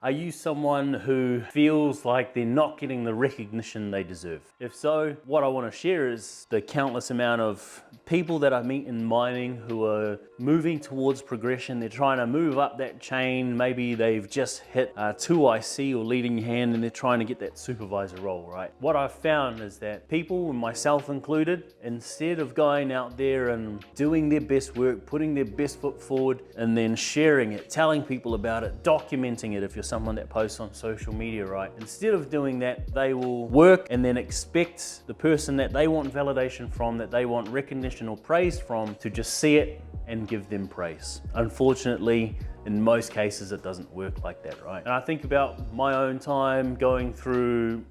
Are you someone who feels like they're not getting the recognition they deserve? If so, what I want to share is the countless amount of people that I meet in mining who are moving towards progression. They're trying to move up that chain. Maybe they've just hit 2IC or leading hand and they're trying to get that supervisor role, right? What I've found is that people, myself included, instead of going out there and doing their best work, putting their best foot forward and then sharing it, telling people about it, documenting it if you're someone that posts on social media, right? Instead of doing that, they will work and then expect the person that they want validation from, that they want recognition or praise from, to just see it and give them praise. Unfortunately, in most cases, it doesn't work like that, right? And I think about my own time going through,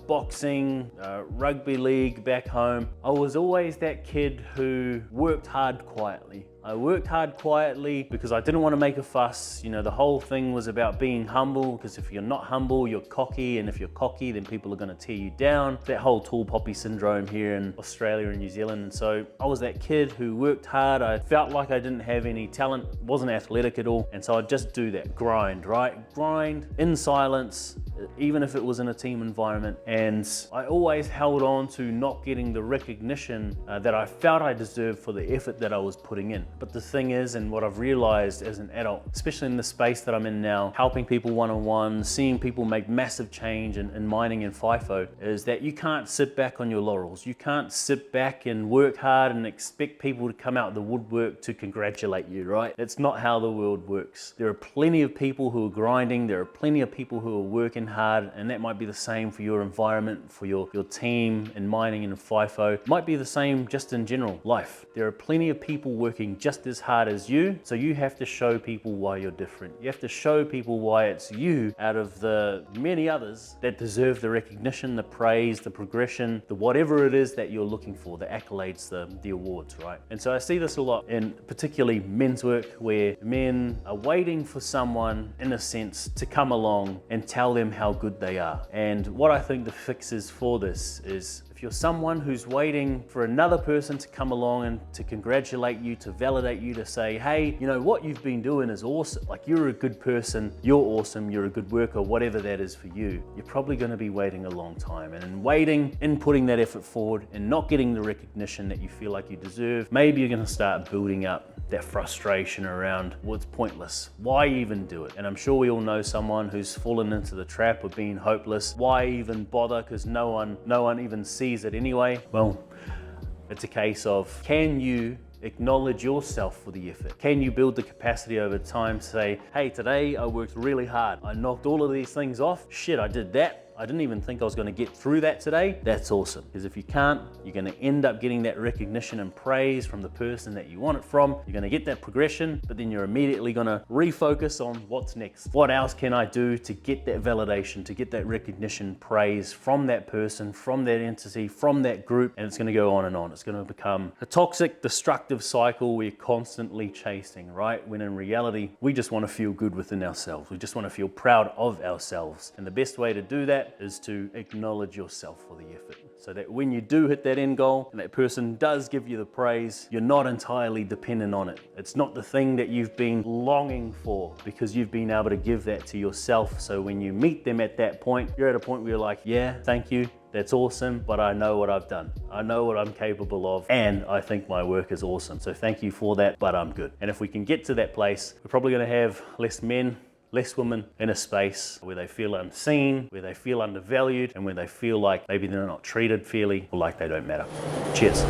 boxing, rugby league back home. I was always that kid who worked hard quietly. I worked hard quietly because I didn't want to make a fuss. The whole thing was about being humble, because if you're not humble, you're cocky, and if you're cocky, then people are going to tear you down. That whole tall poppy syndrome here in Australia and New Zealand. And so I was that kid who worked hard. I felt like I didn't have any talent, wasn't athletic at all. And so I'd just do that, grind, right? Grind in silence, even if it was in a team environment. And I always held on to not getting the recognition that I felt I deserved for the effort that I was putting in. But the thing is, and what I've realized as an adult, especially in the space that I'm in now, helping people one-on-one, seeing people make massive change in mining and FIFO, is that you can't sit back on your laurels. You can't sit back and work hard and expect people to come out of the woodwork to congratulate you, right? That's not how the world works. There are plenty of people who are grinding, there are plenty of people who are working hard, and that might be the same for your environment, for your team in mining and FIFO. It might be the same just in general life. There are plenty of people working just as hard as you, so you have to show people why you're different. You have to show people why it's you out of the many others that deserve the recognition, the praise, the progression, the whatever it is that you're looking for, the accolades, the awards, right? And so I see this a lot in particularly men's work, where men are waiting for someone, in a sense, to come along and tell them how good they are. And what I think the fix is for this is, if you're someone who's waiting for another person to come along and to congratulate you, to validate you, to say, hey, what you've been doing is awesome. Like, you're a good person, you're awesome, you're a good worker, whatever that is for you, you're probably going to be waiting a long time. And in waiting, in putting that effort forward and not getting the recognition that you feel like you deserve, maybe you're going to start building up that frustration around, well, it's pointless. Why even do it? And I'm sure we all know someone who's fallen into the trap of being hopeless. Why even bother? Because no one even sees it anyway. Well, it's a case of, can you acknowledge yourself for the effort? Can you build the capacity over time to say, hey, today I worked really hard. I knocked all of these things off. Shit, I did that. I didn't even think I was going to get through that today. That's awesome. Because if you can't, you're going to end up getting that recognition and praise from the person that you want it from. You're going to get that progression, but then you're immediately going to refocus on what's next. What else can I do to get that validation, to get that recognition, praise from that person, from that entity, from that group? And it's going to go on and on. It's going to become a toxic, destructive cycle we're constantly chasing, right? When in reality, we just want to feel good within ourselves. We just want to feel proud of ourselves. And the best way to do that is to acknowledge yourself for the effort, so that when you do hit that end goal and that person does give you the praise, you're not entirely dependent on it. It's not the thing that you've been longing for, because you've been able to give that to yourself. So when you meet them at that point, you're at a point where you're like, yeah, thank you, that's awesome, but I know what I've done. I know what I'm capable of, and I think my work is awesome. So thank you for that, but I'm good. And if we can get to that place, we're probably going to have less men, less women in a space where they feel unseen, where they feel undervalued, and where they feel like maybe they're not treated fairly or like they don't matter. Cheers.